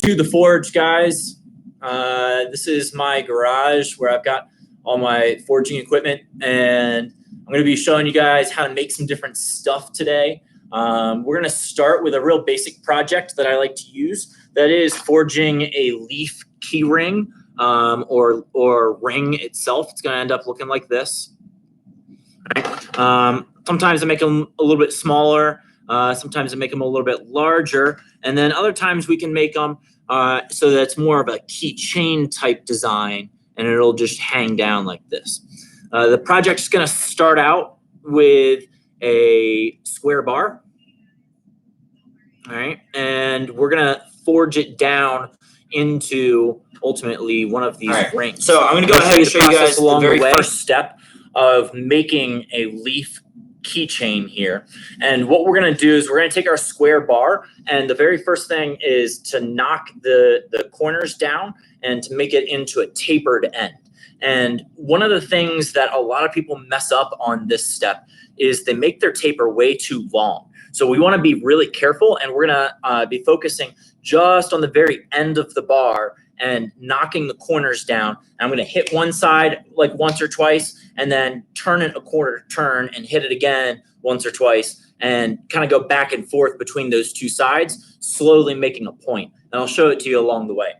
To the forge, guys. This is my garage where I've got all my forging equipment, and I'm going to be showing you guys how to make some different stuff today. We're going to start with a real basic project that I like to use. That is forging a leaf key ring or ring itself. It's going to end up looking like this. Right. Sometimes I make them a little bit smaller. Sometimes I make them a little bit larger, and then other times we can make them so that it's more of a keychain type design, and it'll just hang down like this. The project's going to start out with a square bar, all right, and we're going to forge it down into ultimately one of these rings. So I'm going to go ahead and show you guys the very first step of making a leaf keychain here. And what we're going to do is we're going to take our square bar, and the very first thing is to knock the corners down and to make it into a tapered end. And one of the things that a lot of people mess up on this step is they make their taper way too long. So we want to be really careful, and we're going to be focusing just on the very end of the bar and knocking the corners down. I'm going to hit one side like once or twice, and then turn it a quarter turn and hit it again once or twice, and kind of go back and forth between those two sides, slowly making a point. And I'll show it to you along the way.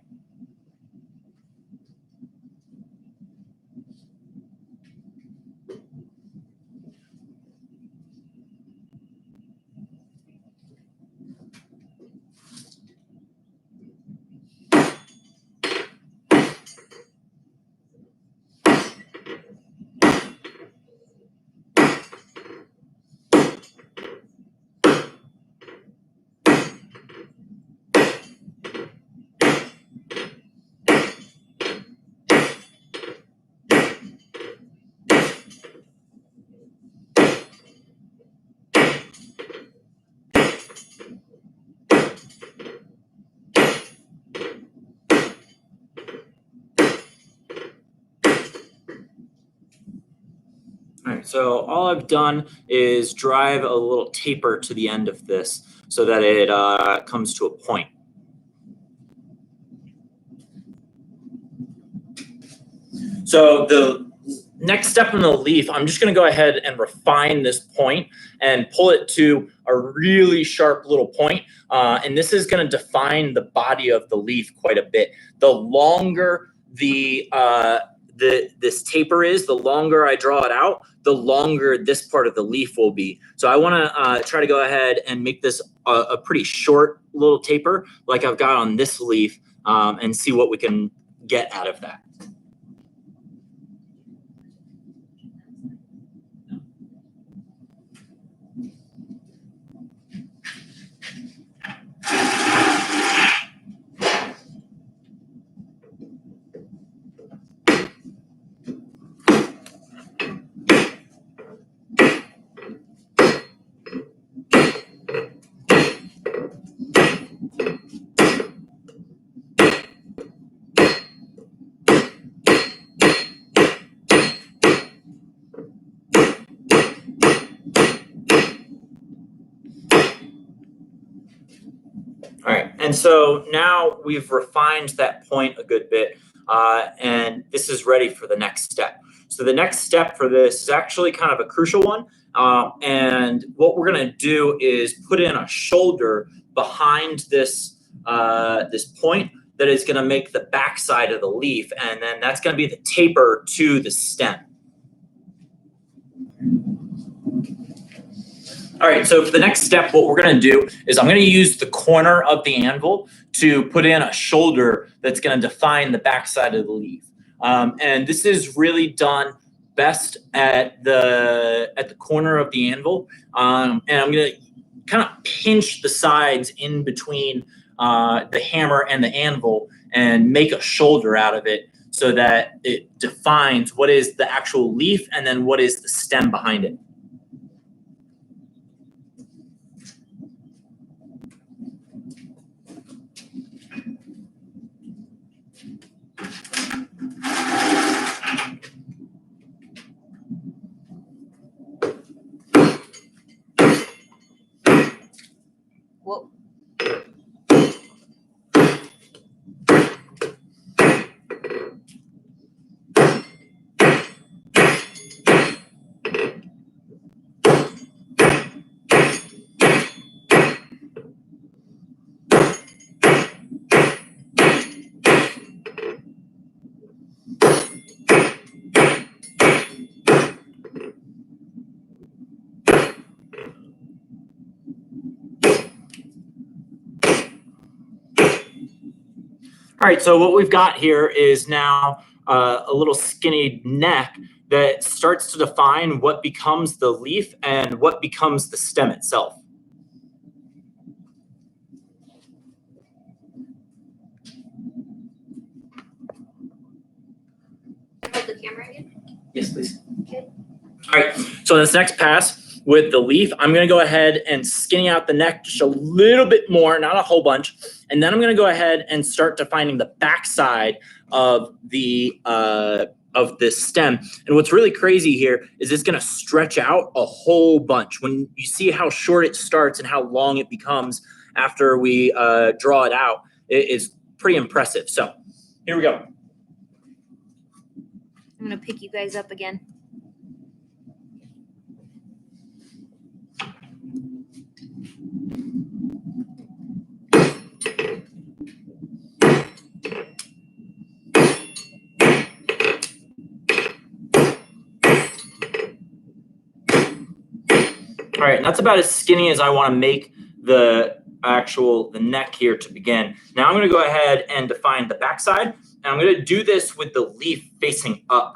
All right, so all I've done is drive a little taper to the end of this so that it comes to a point. So the next step in the leaf, I'm just going to go ahead and refine this point and pull it to a really sharp little point. And this is going to define the body of the leaf quite a bit. The longer this taper is, the longer I draw it out, the longer this part of the leaf will be. So I want to try to go ahead and make this a pretty short little taper like I've got on this leaf, and see what we can get out of that. All right, and so now we've refined that point a good bit, and this is ready for the next step. So the next step for this is actually kind of a crucial one, and what we're going to do is put in a shoulder behind this this point that is going to make the back side of the leaf, and then that's going to be the taper to the stem. All right, so for the next step, what we're going to do is I'm going to use the corner of the anvil to put in a shoulder that's going to define the backside of the leaf. And this is really done best at the corner of the anvil. And I'm going to kind of pinch the sides in between the hammer and the anvil and make a shoulder out of it so that it defines what is the actual leaf and then what is the stem behind it. All right, so what we've got here is now a little skinny neck that starts to define what becomes the leaf and what becomes the stem itself. Hold the camera again. Yes, please. Okay. All right, so this next pass with the leaf, I'm gonna go ahead and skinny out the neck just a little bit more, not a whole bunch. And then I'm gonna go ahead and start defining the backside of the stem. And what's really crazy here is it's gonna stretch out a whole bunch. When you see how short it starts and how long it becomes after we draw it out, it is pretty impressive. So here we go. I'm gonna pick you guys up again. All right, and that's about as skinny as I want to make the neck here to begin. Now I'm going to go ahead and define the backside, and I'm going to do this with the leaf facing up.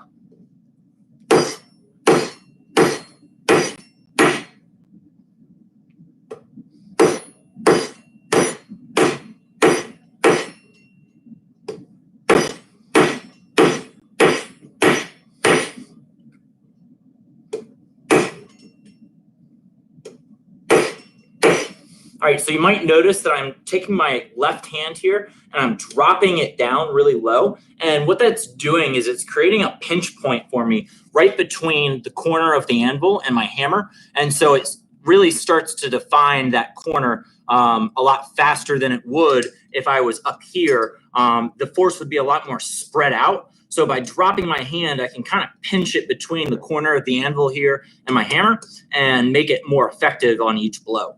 All right, so you might notice that I'm taking my left hand here and I'm dropping it down really low. And what that's doing is it's creating a pinch point for me right between the corner of the anvil and my hammer. And so it really starts to define that corner a lot faster than it would if I was up here. The force would be a lot more spread out. So by dropping my hand, I can kind of pinch it between the corner of the anvil here and my hammer and make it more effective on each blow.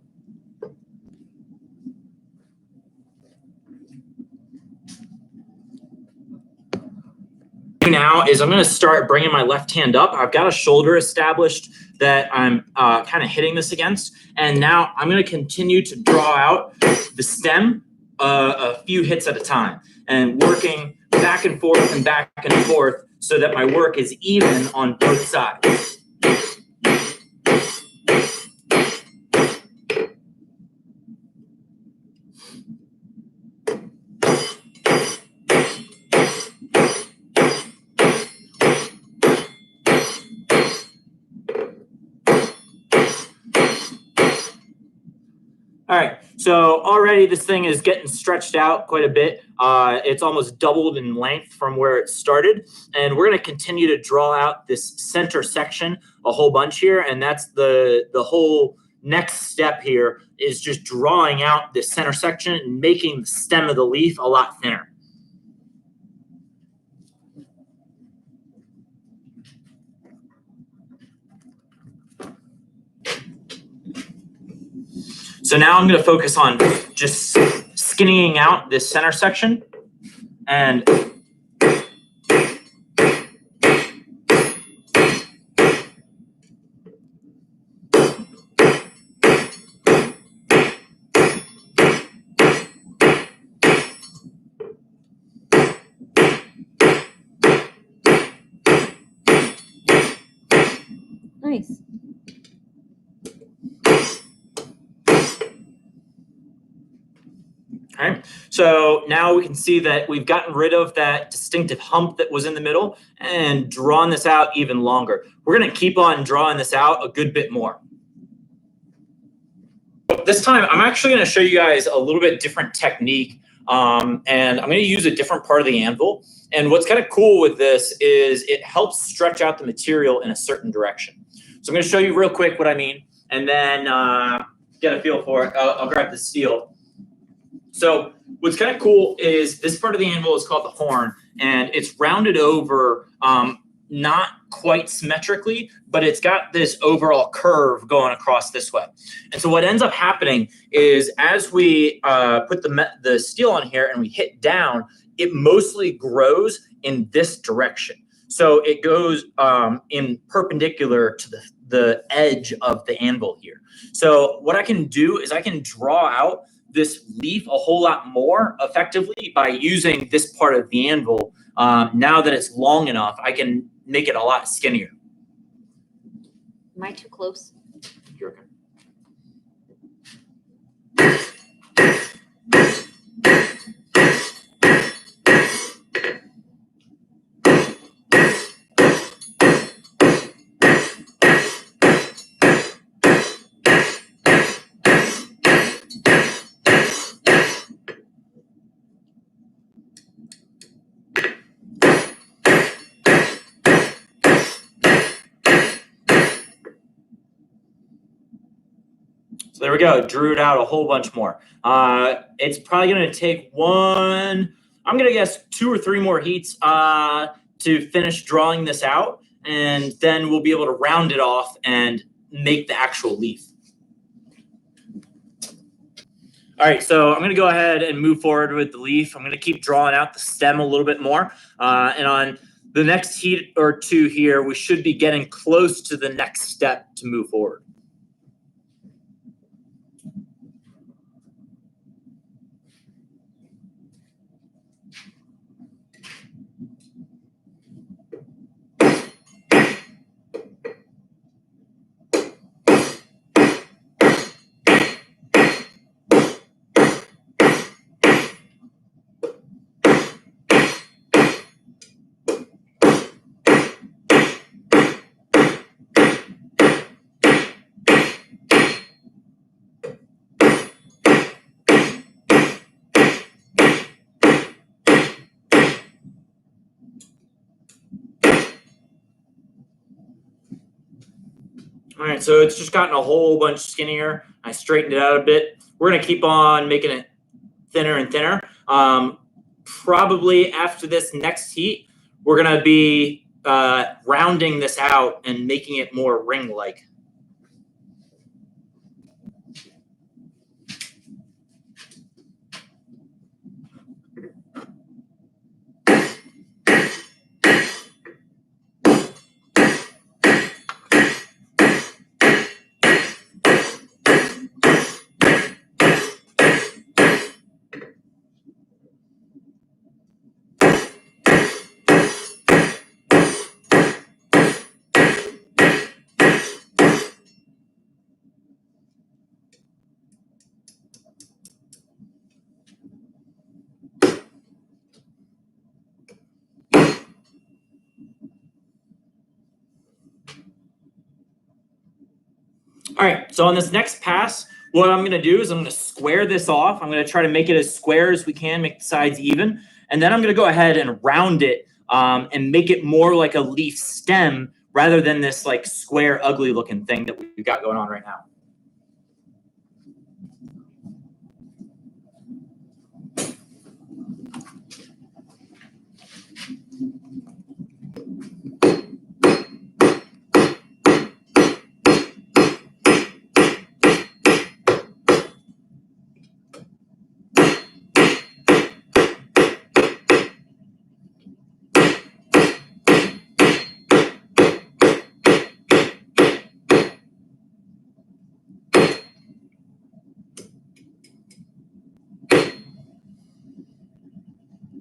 Now is I'm going to start bringing my left hand up. I've got a shoulder established that I'm kind of hitting this against. And now I'm going to continue to draw out the stem a few hits at a time and working back and forth and back and forth so that my work is even on both sides. All right, so already this thing is getting stretched out quite a bit. It's almost doubled in length from where it started. And we're gonna continue to draw out this center section a whole bunch here. And that's the whole next step here is just drawing out this center section and making the stem of the leaf a lot thinner. So now I'm going to focus on just skinnying out this center section and Nice. Okay, so now we can see that we've gotten rid of that distinctive hump that was in the middle and drawn this out even longer. We're going to keep on drawing this out a good bit more. This time, I'm actually going to show you guys a little bit different technique, and I'm going to use a different part of the anvil. And what's kind of cool with this is it helps stretch out the material in a certain direction. So I'm going to show you real quick what I mean, and then get a feel for it. I'll grab the steel. So what's kind of cool is this part of the anvil is called the horn, and it's rounded over, not quite symmetrically, but it's got this overall curve going across this way. And so what ends up happening is as we put the steel on here and we hit down, it mostly grows in this direction. So it goes in perpendicular to the edge of the anvil here. So what I can do is I can draw out this leaf a whole lot more effectively by using this part of the anvil. Now that it's long enough, I can make it a lot skinnier. Am I too close? You're okay. So there we go, drew it out a whole bunch more. It's probably gonna take I'm gonna guess 2 or 3 more heats to finish drawing this out, and then we'll be able to round it off and make the actual leaf. All right, so I'm gonna go ahead and move forward with the leaf. I'm gonna keep drawing out the stem a little bit more. And on the next heat or 2 here, we should be getting close to the next step to move forward. All right, so it's just gotten a whole bunch skinnier. I straightened it out a bit. We're gonna keep on making it thinner and thinner. Probably after this next heat, we're gonna be rounding this out and making it more ring-like. All right, so on this next pass, what I'm gonna do is I'm gonna square this off. I'm gonna try to make it as square as we can, make the sides even. And then I'm gonna go ahead and round it and make it more like a leaf stem rather than this like square, ugly looking thing that we've got going on right now.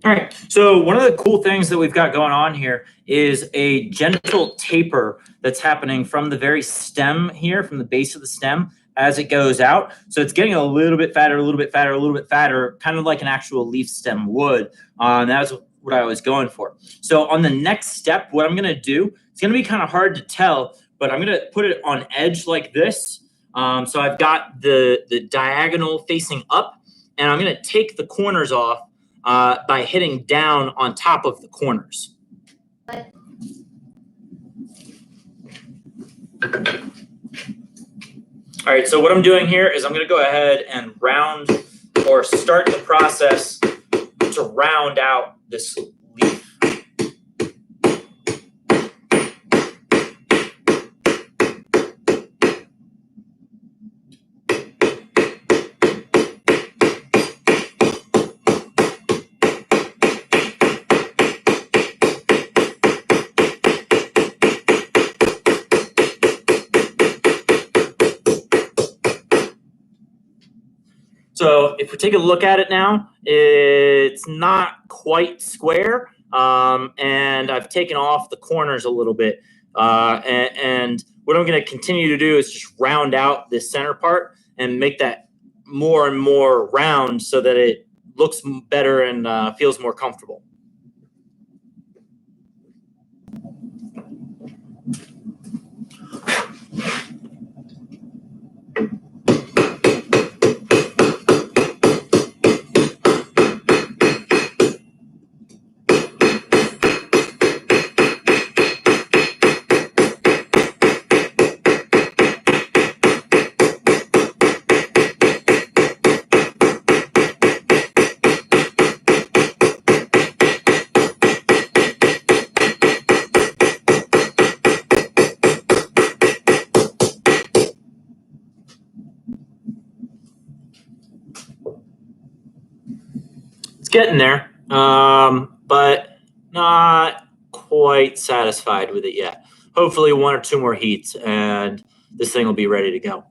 All right, so one of the cool things that we've got going on here is a gentle taper that's happening from the very stem here, from the base of the stem as it goes out. So it's getting a little bit fatter, a little bit fatter, a little bit fatter, kind of like an actual leaf stem would. That's what I was going for. So on the next step, what I'm gonna do, it's gonna be kind of hard to tell, but I'm gonna put it on edge like this. So I've got the diagonal facing up, and I'm gonna take the corners off by hitting down on top of the corners. All right, so what I'm doing here is I'm gonna go ahead and round or start the process to round out this leaf. So if we take a look at it now, it's not quite square, and I've taken off the corners a little bit. And what I'm going to continue to do is just round out this center part and make that more and more round so that it looks better and feels more comfortable. Getting there, but not quite satisfied with it yet. Hopefully 1 or 2 more heats and this thing will be ready to go.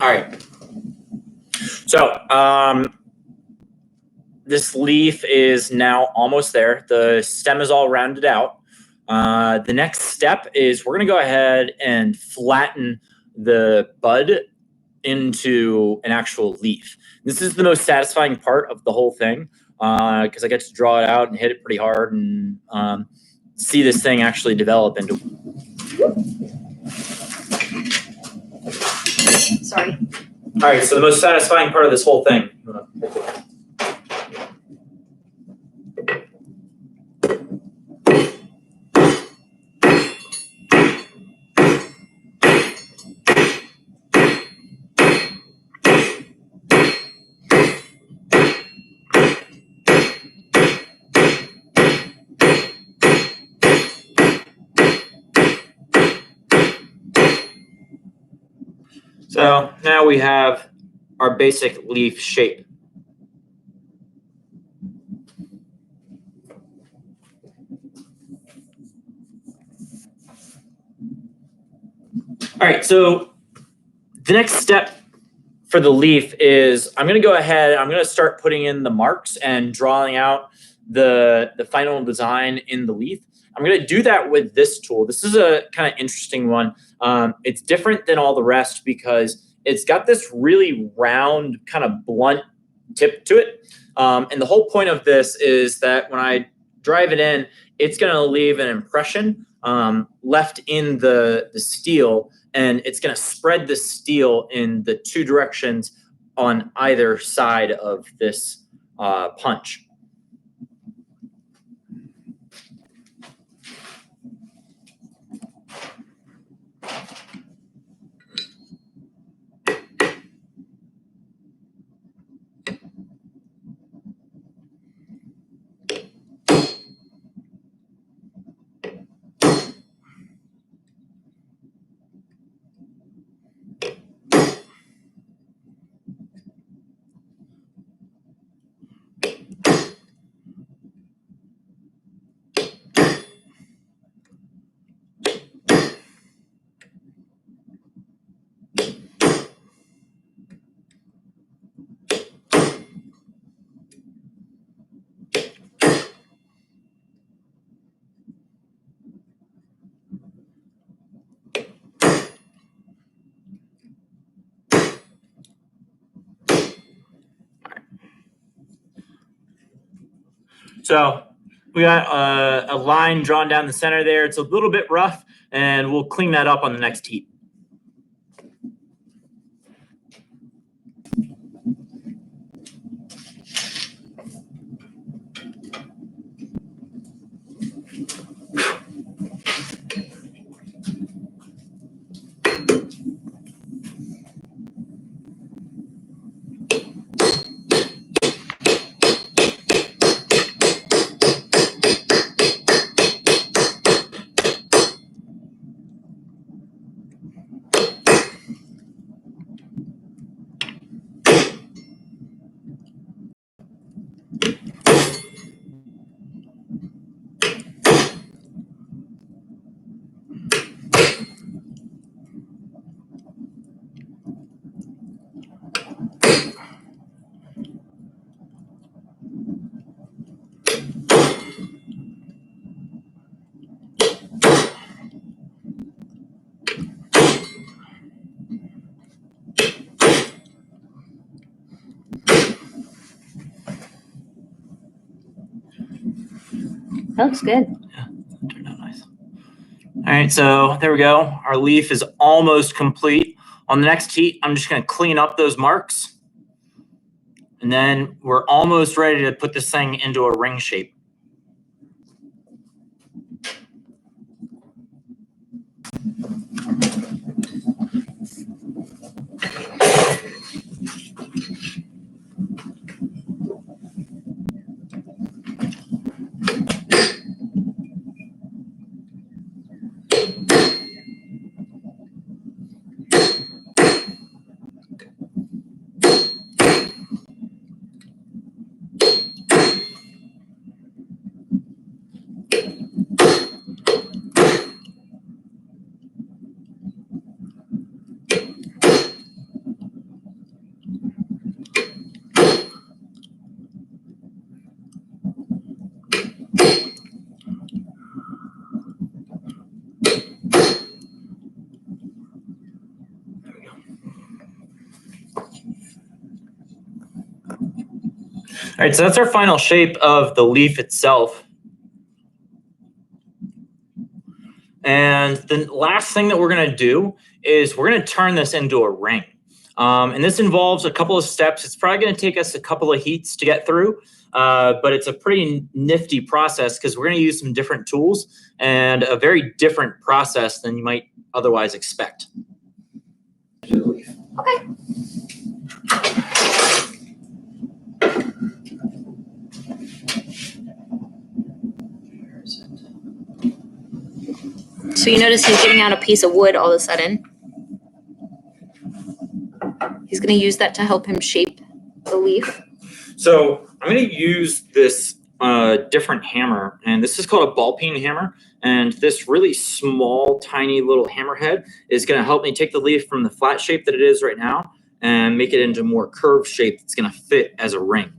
All right. So this leaf is now almost there. The stem is all rounded out. The next step is we're going to go ahead and flatten the bud into an actual leaf. This is the most satisfying part of the whole thing because I get to draw it out and hit it pretty hard and see this thing actually develop into. Sorry. All right, so the most satisfying part of this whole thing. So now we have our basic leaf shape. All right, so the next step for the leaf is I'm going to go ahead, I'm going to start putting in the marks and drawing out the final design in the leaf. I'm going to do that with this tool. This is a kind of interesting one. It's different than all the rest because it's got this really round, kind of blunt tip to it. And the whole point of this is that when I drive it in, it's going to leave an impression left in the steel, and it's going to spread the steel in the 2 directions on either side of this punch. So we got a line drawn down the center there. It's a little bit rough, and we'll clean that up on the next heat. That looks good. Yeah, turned out nice. All right, so there we go. Our leaf is almost complete. On the next heat, I'm just going to clean up those marks. And then we're almost ready to put this thing into a ring shape. All right, so that's our final shape of the leaf itself. And the last thing that we're going to do is we're going to turn this into a ring. And this involves a couple of steps. It's probably going to take us a couple of heats to get through, but it's a pretty nifty process because we're going to use some different tools and a very different process than you might otherwise expect. Okay. So you notice he's getting out a piece of wood all of a sudden. He's going to use that to help him shape the leaf. So I'm going to use this different hammer, and this is called a ball peen hammer. And this really small, tiny little hammerhead is going to help me take the leaf from the flat shape that it is right now and make it into a more curved shape that's going to fit as a ring.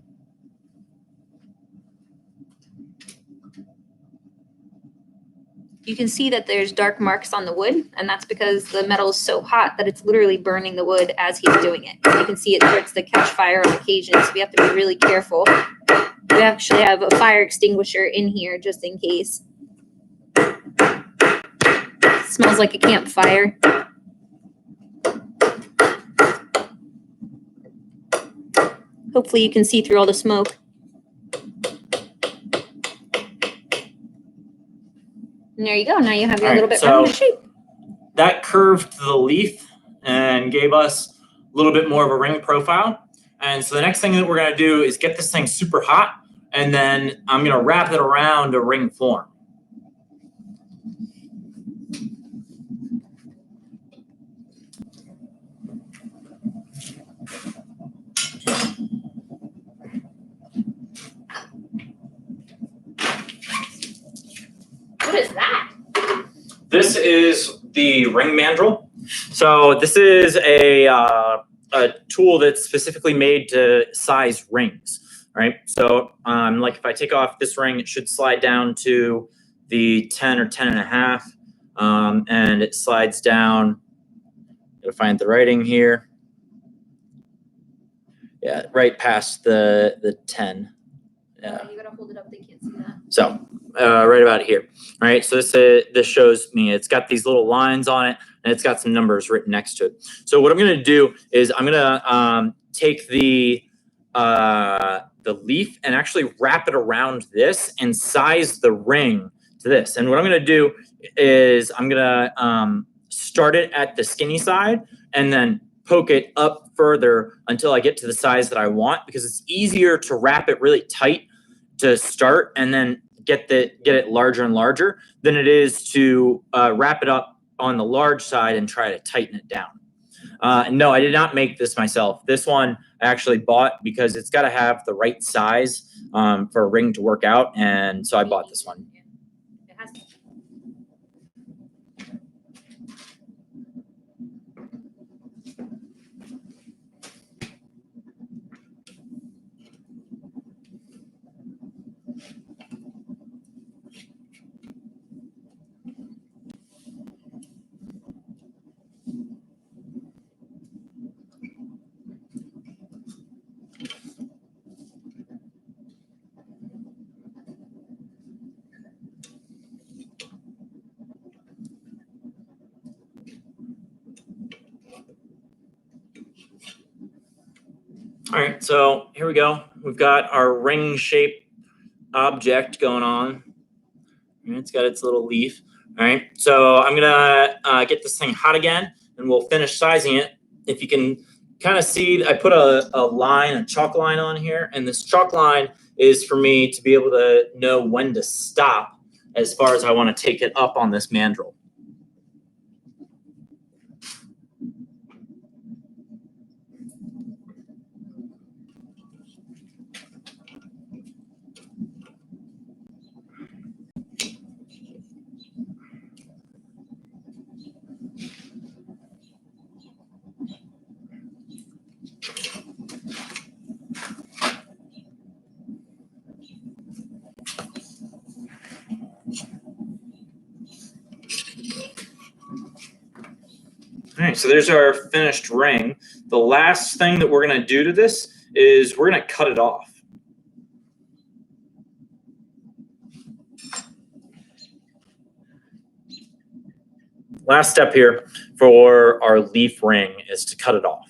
You can see that there's dark marks on the wood, and that's because the metal is so hot that it's literally burning the wood as he's doing it. You can see it starts to catch fire on occasion, so we have to be really careful. We actually have a fire extinguisher in here just in case. It smells like a campfire. Hopefully you can see through all the smoke. And there you go. Now you have your little bit rounded shape. That curved the leaf and gave us a little bit more of a ring profile. And so the next thing that we're going to do is get this thing super hot, and then I'm going to wrap it around a ring form. What is that? This is the ring mandrel. So this is a tool that's specifically made to size rings, right? So like if I take off this ring, it should slide down to the 10 or 10 and a half, and it slides down. You'll find the writing here. Yeah, right past the 10 Yeah. You gotta hold it up, they can't see that. So right about here. All right, so this shows me it's got these little lines on it, and it's got some numbers written next to it. So what I'm going to do is I'm going to take the leaf and actually wrap it around this and size the ring to this. And what I'm going to do is I'm going to start it at the skinny side and then poke it up further until I get to the size that I want, because it's easier to wrap it really tight to start and then get it larger and larger than it is to wrap it up on the large side and try to tighten it down. No, I did not make this myself. This one I actually bought because it's got to have the right size for a ring to work out, and so I bought this one. It has to. All right, so here we go. We've got our ring-shaped object going on. And it's got its little leaf. All right, so I'm gonna get this thing hot again, and we'll finish sizing it. If you can kind of see, I put a chalk line on here, and this chalk line is for me to be able to know when to stop as far as I want to take it up on this mandrel. All right, so there's our finished ring. The last thing that we're going to do to this is we're going to cut it off. Last step here for our leaf ring is to cut it off.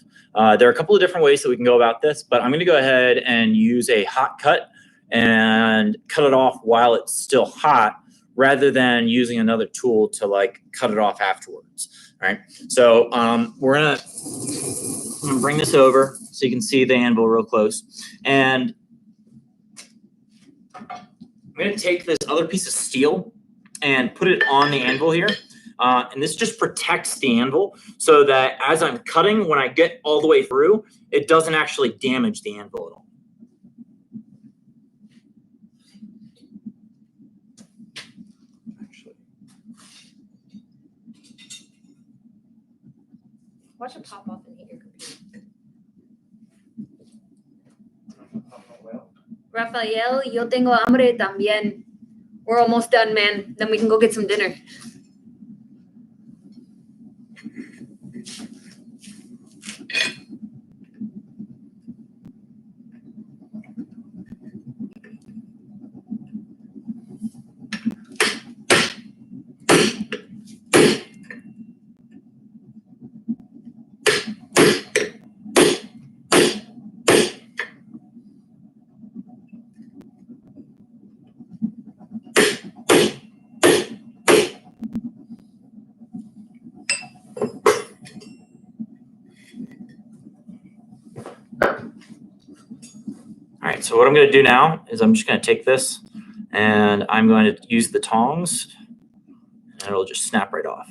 There are a couple of different ways that we can go about this, but I'm going to go ahead and use a hot cut and cut it off while it's still hot, rather than using another tool to like cut it off afterwards. All right, so we're gonna bring this over so you can see the anvil real close, and I'm gonna take this other piece of steel and put it on the anvil here. And this just protects the anvil so that as I'm cutting, when I get all the way through, it doesn't actually damage the anvil at all. Watch it pop off and hit your computer. Rafael, yo tengo hambre también. We're almost done, man. Then we can go get some dinner. All right, so what I'm going to do now is I'm just going to take this and I'm going to use the tongs, and it'll just snap right off.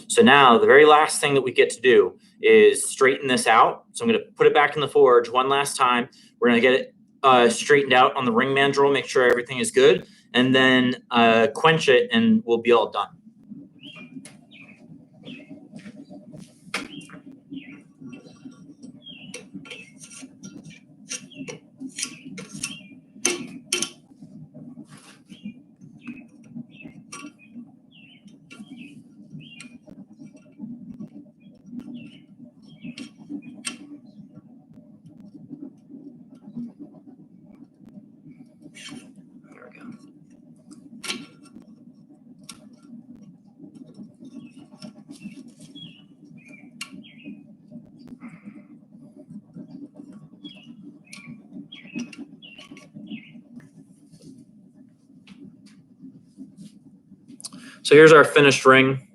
So now the very last thing that we get to do is straighten this out. So I'm going to put it back in the forge one last time. We're going to get it straightened out on the ring mandrel, make sure everything is good, and then quench it, and we'll be all done. So here's our finished ring.